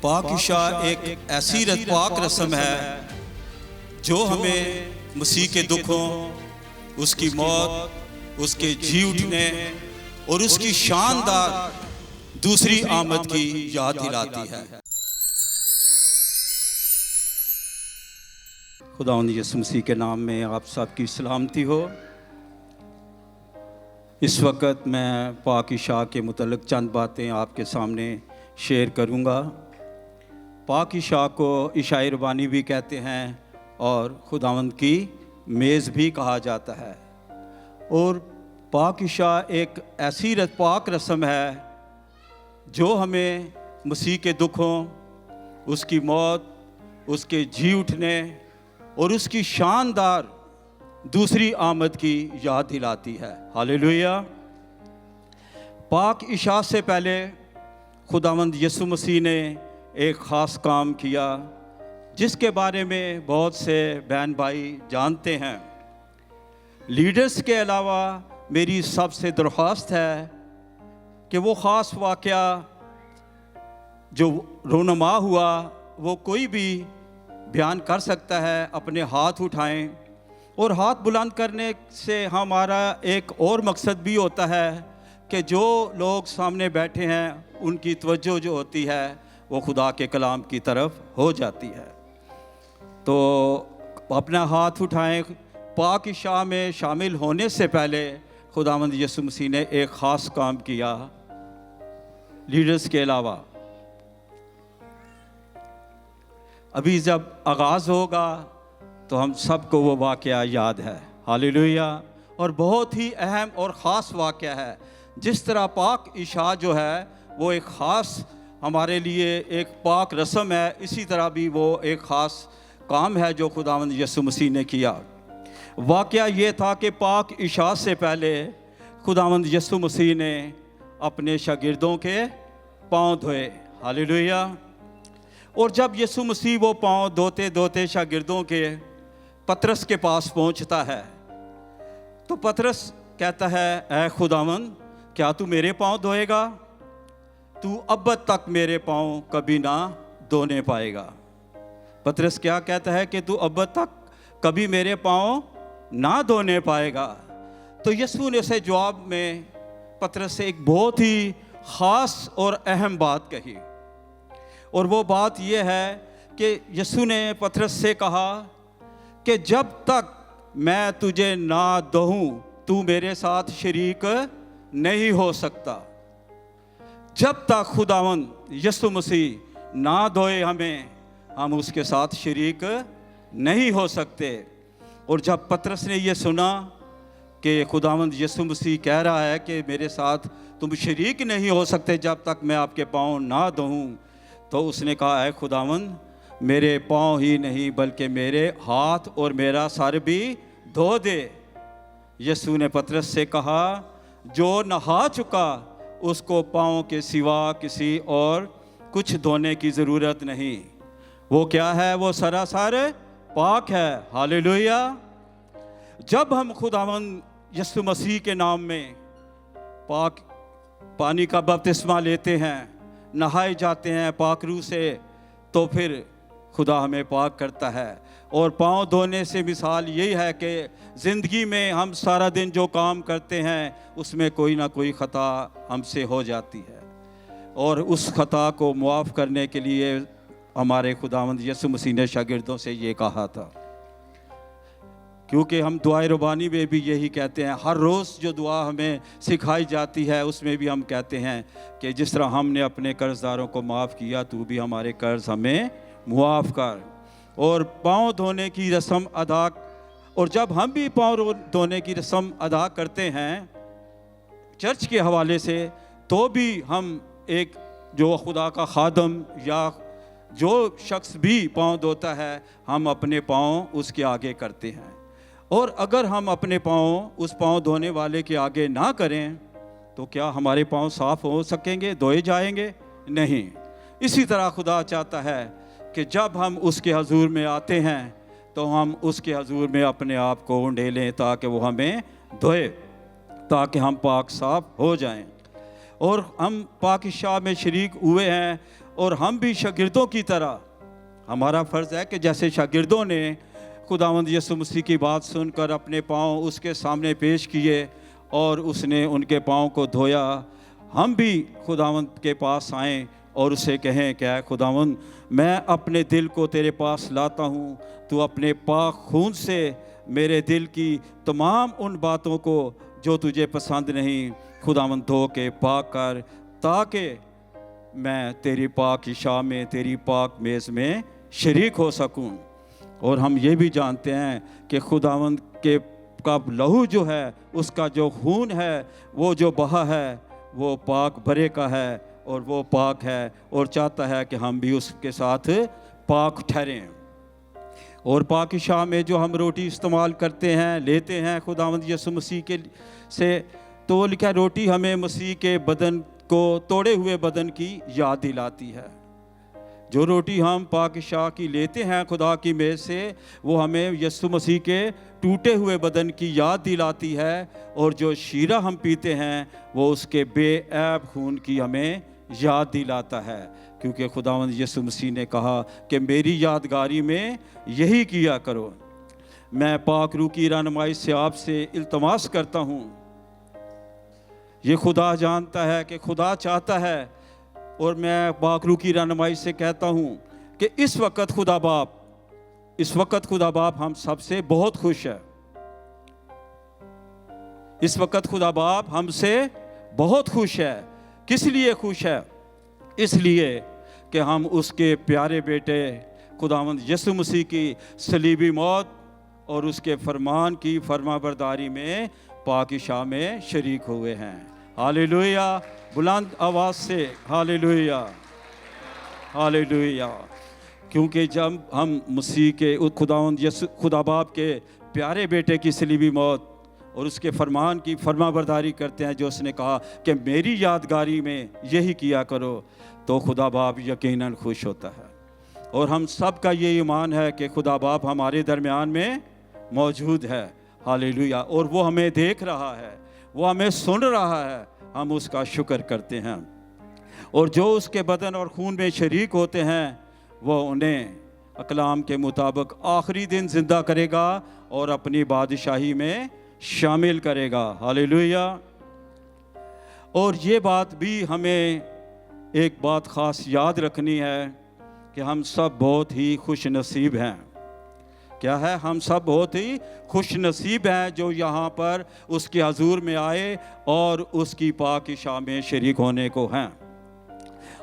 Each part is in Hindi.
पाकिशा एक ऐसी पाक रस्म है जो हमें मसीह के दुखों, उसकी मौत, उसके जी उठने और उसकी शानदार दूसरी आमद की याद दिलाती है। खुदावंद यीशु मसीह के नाम में आप सबकी सलामती हो। इस वक्त मैं पाकिशा के मुतल्लिक़ चंद बातें आपके सामने शेयर करूंगा। पाकिशा को इशाए रबानी भी कहते हैं और खुदावंद की मेज़ भी कहा जाता है। और पाकिशा एक ऐसी पाक रस्म है जो हमें मसीह के दुखों, उसकी मौत, उसके जी उठने और उसकी शानदार दूसरी आमद की याद दिलाती है। हालेलुया। पाक इशा से पहले खुदावंद यीशु मसीह ने एक ख़ास काम किया जिसके बारे में बहुत से बहन भाई जानते हैं। लीडर्स के अलावा मेरी सबसे दरख्वास्त है कि वो ख़ास वाक़या जो रोनमा हुआ वो कोई भी बयान कर सकता है, अपने हाथ उठाएं। और हाथ बुलंद करने से हमारा एक और मकसद भी होता है कि जो लोग सामने बैठे हैं उनकी तवज्जो जो होती है वो खुदा के कलाम की तरफ हो जाती है। तो अपना हाथ उठाएं। पाक इशा में शामिल होने से पहले खुदावंद यीशु मसीह ने एक ख़ास काम किया लीडर्स के अलावा। अभी जब आगाज़ होगा तो हम सबको वो वाक़या याद है। हालेलुया। और बहुत ही अहम और ख़ास वाक़या है। जिस तरह पाक इशा जो है वो एक ख़ास हमारे लिए एक पाक रस्म है, इसी तरह भी वो एक ख़ास काम है जो खुदावंद यीशु मसीह ने किया। वाक़या ये था कि पाक इशा से पहले खुदावंद यीशु मसीह ने अपने शागिर्दों के पाँव धोए। हालेलुया। और जब यीशु मसीह वो पाँव धोते धोते शागिर्दों के पतरस के पास पहुंचता है तो पतरस कहता है, ऐ खुदावंद, क्या तू मेरे पाँव धोएगा? तू अब तक मेरे पाँव कभी ना धोने पाएगा। पतरस क्या कहता है कि तू अब तक कभी मेरे पाँव ना धोने पाएगा। तो यीशु ने उसे जवाब में पतरस से एक बहुत ही ख़ास और अहम बात कही। और वो बात ये है कि यीशु ने पतरस से कहा कि जब तक मैं तुझे ना धोऊं तू मेरे साथ शरीक नहीं हो सकता। जब तक खुदावंद यीशु मसीह ना धोए हमें, हम उसके साथ शरीक नहीं हो सकते। और जब पतरस ने ये सुना कि खुदावंद यीशु मसीह कह रहा है कि मेरे साथ तुम शरीक नहीं हो सकते जब तक मैं आपके पाँव ना धोऊं, तो उसने कहा, है खुदावंद, मेरे पाँव ही नहीं बल्कि मेरे हाथ और मेरा सर भी धो दे। यीशु ने पतरस से कहा, जो नहा चुका उसको पाँव के सिवा किसी और कुछ धोने की ज़रूरत नहीं। वो क्या है? वो सरासर पाक है। हालेलुया। जब हम खुदावंद यीशु मसीह के नाम में पाक पानी का बपतिस्मा लेते हैं, नहाए जाते हैं पाक रूह से, तो फिर खुदा हमें पाक करता है। और पाँव धोने से मिसाल यही है कि ज़िंदगी में हम सारा दिन जो काम करते हैं उसमें कोई ना कोई ख़ता हमसे हो जाती है, और उस ख़ता को मुआफ़ करने के लिए हमारे खुदावंद यीशु मसीह ने शागिर्दों से ये कहा था। क्योंकि हम दुआए रबानी में भी यही कहते हैं, हर रोज़ जो दुआ हमें सिखाई जाती है उसमें भी हम कहते हैं कि जिस तरह हमने अपने कर्ज़दारों को माफ़ किया, तू भी हमारे कर्ज़ हमें मुआफ़ कर। और पाँव धोने की रस्म अदा, और जब हम भी पाँव धोने की रस्म अदा करते हैं चर्च के हवाले से, तो भी हम एक जो खुदा का खादम या जो शख्स भी पाँव धोता है, हम अपने पाँव उसके आगे करते हैं। और अगर हम अपने पाँव उस पाँव धोने वाले के आगे ना करें तो क्या हमारे पाँव साफ़ हो सकेंगे, धोए जाएंगे? नहीं। इसी तरह खुदा चाहता है कि जब हम उसके हजूर में आते हैं तो हम उसके हजूर में अपने आप को ढेलें ताकि वो हमें धोए, ताकि हम पाक साफ हो जाएं। और हम पाक इशा में शरीक हुए हैं और हम भी शागिर्दों की तरह, हमारा फ़र्ज़ है कि जैसे शागिर्दों ने खुदावंद यीशु मसीह की बात सुनकर अपने पाँव उसके सामने पेश किए और उसने उनके पाँव को धोया, हम भी खुदावंद के पास आएँ और उसे कहें क्या खुदावंद, मैं अपने दिल को तेरे पास लाता हूँ, तू अपने पाक खून से मेरे दिल की तमाम उन बातों को जो तुझे पसंद नहीं खुदावंद धो के पाक कर, ताकि मैं तेरी पाक इशा में, तेरी पाक मेज़ में शरीक हो सकूं। और हम ये भी जानते हैं कि खुदावंद के का लहू जो है, उसका जो खून है, वो जो बहा है, वो पाक भरे का है और वो पाक है और चाहता है कि हम भी उसके साथ पाक ठहरें। और पाक इशा में जो हम रोटी इस्तेमाल करते हैं, लेते हैं खुदावंद यीशु मसीह के से, तो वो लिखा रोटी हमें मसीह के बदन को, तोड़े हुए बदन की याद दिलाती है। जो रोटी हम पाक इशा की लेते हैं खुदा की मेज़ से, वो हमें यीशु मसीह के टूटे हुए बदन की याद दिलाती है। और जो शीरा हम पीते हैं वो उसके बेऐब खून की हमें याद दिलाता है, क्योंकि खुदावंद यीशु मसीह ने कहा कि मेरी यादगारी में यही किया करो। मैं पाक रूह की रहनुमाई से आपसे इल्तमास करता हूँ। ये खुदा जानता है कि खुदा चाहता है, और मैं पाक रूह की रहनुमाई से कहता हूँ कि इस वक्त खुदा बाप हम सबसे बहुत खुश है। इस वक्त खुदा बाप हमसे बहुत खुश है। किस लिए खुश है? इसलिए कि हम उसके प्यारे बेटे खुदावंद यीशु मसीह की सलीबी मौत और उसके फरमान की फरमाबरदारी में पाक इशा में शरीक हुए हैं। हालेलुया, बुलंद आवाज़ से हालेलुया, हालेलुया। क्योंकि जब हम मसीह के खुदावंद यीशु खुदा बाप के प्यारे बेटे की सलीबी मौत और उसके फरमान की फरमाबरदारी करते हैं, जो उसने कहा कि मेरी यादगारी में यही किया करो, तो खुदा बाप यकीनन खुश होता है। और हम सब का ये ईमान है कि खुदा बाप हमारे दरमियान में मौजूद है। हालेलुया। और वो हमें देख रहा है, वो हमें सुन रहा है, हम उसका शुक्र करते हैं। और जो उसके बदन और खून में शरीक होते हैं, वो उन्हें अकलाम के मुताबिक आखिरी दिन ज़िंदा करेगा और अपनी बादशाही में शामिल करेगा। हालेलुया। और ये बात भी हमें एक बात ख़ास याद रखनी है कि हम सब बहुत ही खुश नसीब हैं। क्या है? हम सब बहुत ही खुश नसीब हैं जो यहाँ पर उसके हजूर में आए और उसकी पाक इशा में शरीक होने को हैं।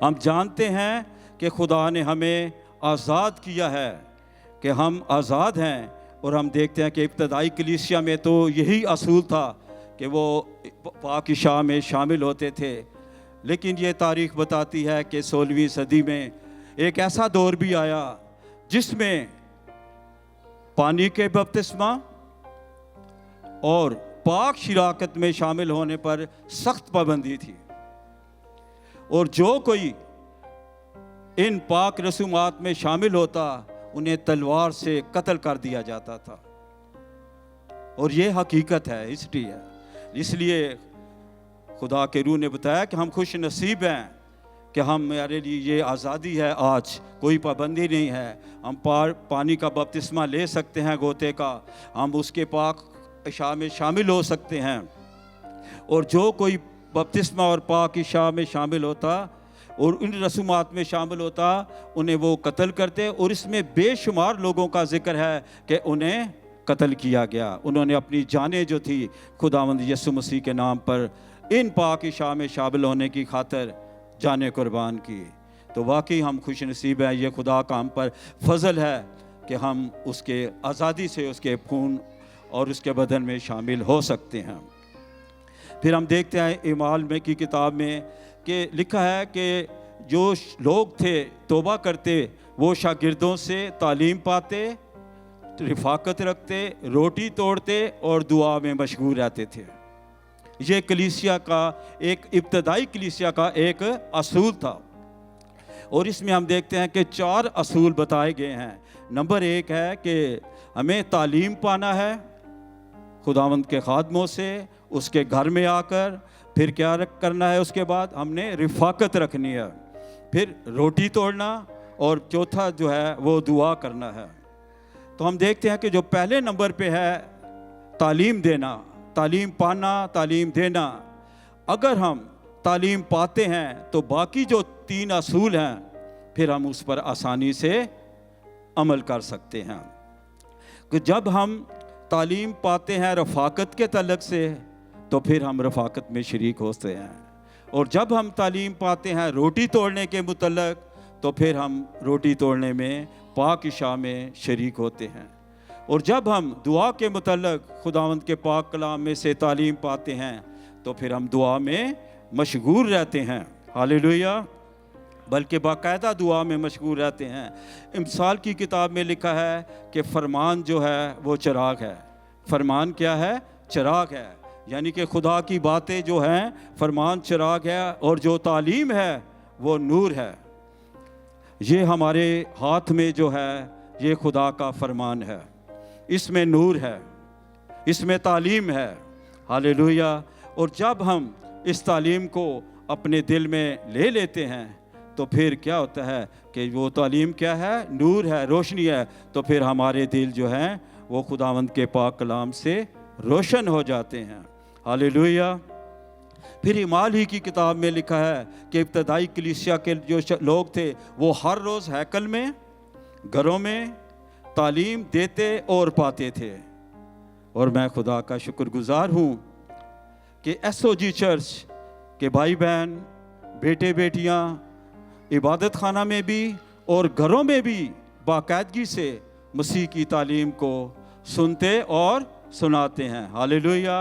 हम जानते हैं कि खुदा ने हमें आज़ाद किया है, कि हम आज़ाद हैं। और हम देखते हैं कि इब्तदाई कलीसिया में तो यही असूल था कि वो पाक इशा में शामिल होते थे। लेकिन ये तारीख़ बताती है कि 16वीं सदी में एक ऐसा दौर भी आया जिसमें पानी के बपतिस्मा और पाक शिराकत में शामिल होने पर सख्त पाबंदी थी। और जो कोई इन पाक रसूमात में शामिल होता, उन्हें तलवार से कत्ल कर दिया जाता था। और ये हकीकत है, हिस्ट्री है। इसलिए खुदा के रूह ने बताया कि हम खुश नसीब हैं कि हमारे लिए ये आज़ादी है। आज कोई पाबंदी नहीं है, हम पानी का बपतिस्मा ले सकते हैं, गोते का, हम उसके पाक इशा में शामिल हो सकते हैं। और जो कोई बपतिस्मा और पाक इशा में शामिल होता और उन रसूमात में शामिल होता, उन्हें वो कत्ल करते। और इसमें बेशुमार लोगों का जिक्र है कि उन्हें कत्ल किया गया। उन्होंने अपनी जानें जो थी खुदावंद यीशु मसीह के नाम पर इन पाक इशा में शामिल होने की खातिर जाने कुर्बान की। तो वाकई हम खुश नसीब हैं। ये खुदा का हम पर फजल है कि हम उसके आज़ादी से उसके खून और उसके बदन में शामिल हो सकते हैं। फिर हम देखते हैं इमाल में की किताब में कि लिखा है कि जो लोग थे तौबा करते, वो शागिर्दों से तालीम पाते, रिफाकत रखते, रोटी तोड़ते और दुआ में मशगूल रहते थे। ये कलीसिया का एक इब्तदाई कलीसिया का एक असूल था। और इसमें हम देखते हैं कि 4 असूल बताए गए हैं। नंबर 1 है कि हमें तालीम पाना है खुदावंद के खादमों से, उसके घर में आकर। फिर क्या करना है? उसके बाद हमने रिफाकत रखनी है। फिर रोटी तोड़ना, और चौथा जो है वो दुआ करना है। तो हम देखते हैं कि जो पहले नंबर पे है तालीम देना, तालीम पाना, तालीम देना। अगर हम तालीम पाते हैं तो बाकी जो 3 असूल हैं फिर हम उस पर आसानी से अमल कर सकते हैं। कि जब हम तालीम पाते हैं रफ़ाकत के तलक से तो फिर हम रफ़ाकत में शरीक होते हैं, और जब हम तालीम पाते हैं रोटी तोड़ने के मुतल्लक तो फिर हम रोटी तोड़ने में पाक इशा में शरीक होते हैं। और जब हम दुआ के मुतल्लक खुदावंद के पाक कलाम में से तालीम पाते हैं तो फिर हम दुआ में मशगूल रहते हैं। हालेलुया। बल्कि बाकायदा दुआ में मशगूल रहते हैं। इमसाल की किताब में लिखा है कि फरमान जो है वो चिराग है। फरमान क्या है? चिराग है। यानी कि खुदा की बातें जो हैं, फरमान चिराग है, और जो तालीम है वो नूर है। ये हमारे हाथ में जो है ये खुदा का फरमान है, इसमें नूर है, इसमें तालीम है। हालेलुया। और जब हम इस तालीम को अपने दिल में ले लेते हैं तो फिर क्या होता है कि वो तालीम क्या है? नूर है, रोशनी है। तो फिर हमारे दिल जो हैं वो खुदावंद के पाक कलाम से रोशन हो जाते हैं। हालेलुया। फिर इमाल ही की किताब में लिखा है कि इब्तदाई कलीसिया के जो लोग थे वो हर रोज़ हैकल में, घरों में तालीम देते और पाते थे। और मैं खुदा का शुक्रगुजार हूँ कि SOG चर्च के भाई बहन, बेटे बेटियाँ इबादत खाना में भी और घरों में भी बाकायदगी से मसीह की तालीम को सुनते और सुनाते हैं। हालेलुया।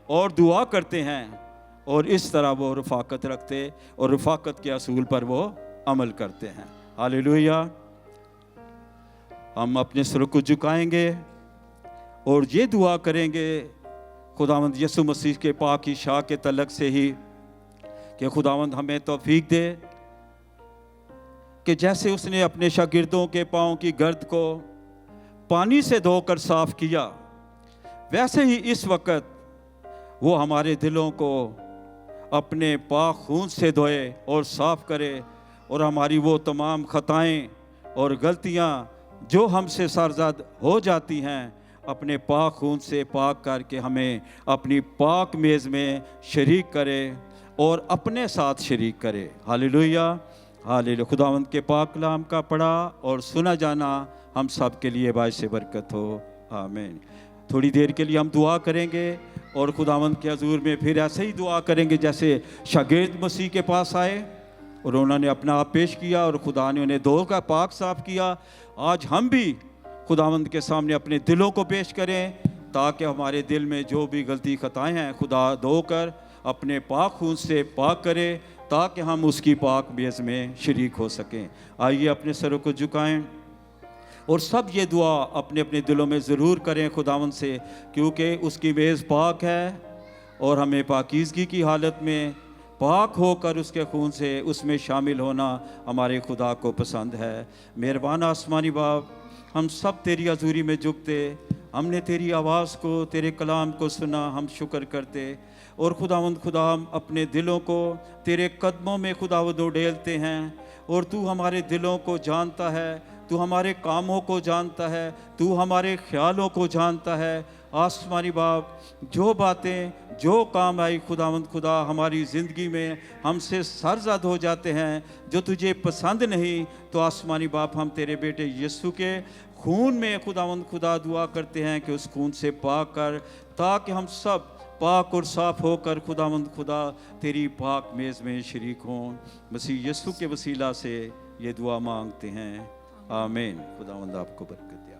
और दुआ करते हैं, और इस तरह वो रफ़ाकत रखते और रफ़ाकत के असूल पर वो अमल करते हैं। हालेलुया। हम अपने सर को झुकाएंगे और ये दुआ करेंगे खुदावंद यीशु मसीह के पाक की शाह के तलक से ही कि खुदावंद हमें तौफीक दे कि जैसे उसने अपने शागिर्दों के पाँव की गर्द को पानी से धोकर साफ़ किया, वैसे ही इस वक्त वो हमारे दिलों को अपने पाक खून से धोए और साफ़ करे, और हमारी वो तमाम ख़ताएँ और गलतियाँ जो हमसे सरज़द हो जाती हैं अपने पाक खून से पाक करके हमें अपनी पाक मेज़ में शरीक करे और अपने साथ शरीक करे। हालेलुया। हालेलुया। खुदावंद के पाक कलाम का पढ़ा और सुना जाना हम सब के लिए बाइस बरकत हो। आमीन। थोड़ी देर के लिए हम दुआ करेंगे और खुदावंद के हजूर में फिर ऐसे ही दुआ करेंगे जैसे शागिर्द मसीह के पास आए और उन्होंने अपना आप पेश किया और खुदा ने उन्हें दो का पाक साफ किया। आज हम भी खुदावंद के सामने अपने दिलों को पेश करें ताकि हमारे दिल में जो भी गलती खताएं हैं खुदा धोकर अपने पाक खून से पाक करे ताकि हम उसकी पाक मेज़ में शरीक हो सकें। आइए अपने सरों को झुकाएं और सब ये दुआ अपने अपने दिलों में ज़रूर करें खुदावंद से, क्योंकि उसकी मेज़ पाक है और हमें पाकीज़गी की हालत में पाक होकर उसके खून से उसमें शामिल होना हमारे खुदा को पसंद है। मेहरबान आसमानी बाप, हम सब तेरी हजूरी में झुकते, हमने तेरी आवाज़ को, तेरे कलाम को सुना, हम शुक्र करते। और खुदावंद खुदा हम अपने दिलों को तेरे कदमों में खुदावंद उड़ेलते हैं और तू हमारे दिलों को जानता है, तू हमारे कामों को जानता है, तू हमारे ख्यालों को जानता है। आसमानी बाप, जो बातें जो काम आई खुदावंद खुदा हमारी ज़िंदगी में हमसे सरज़द हो जाते हैं जो तुझे पसंद नहीं, तो आसमानी बाप हम तेरे बेटे यीशु के खून में खुदावंद खुदा दुआ करते हैं कि उस खून से पाक कर, ताकि हम सब पाक और साफ़ होकर खुदावंद खुदा तेरी पाक मेज़ में शरीक हों। मसीह यीशु के वसीला से ये दुआ मांगते हैं। आमीन। खुदावंद आपको बरकत दे।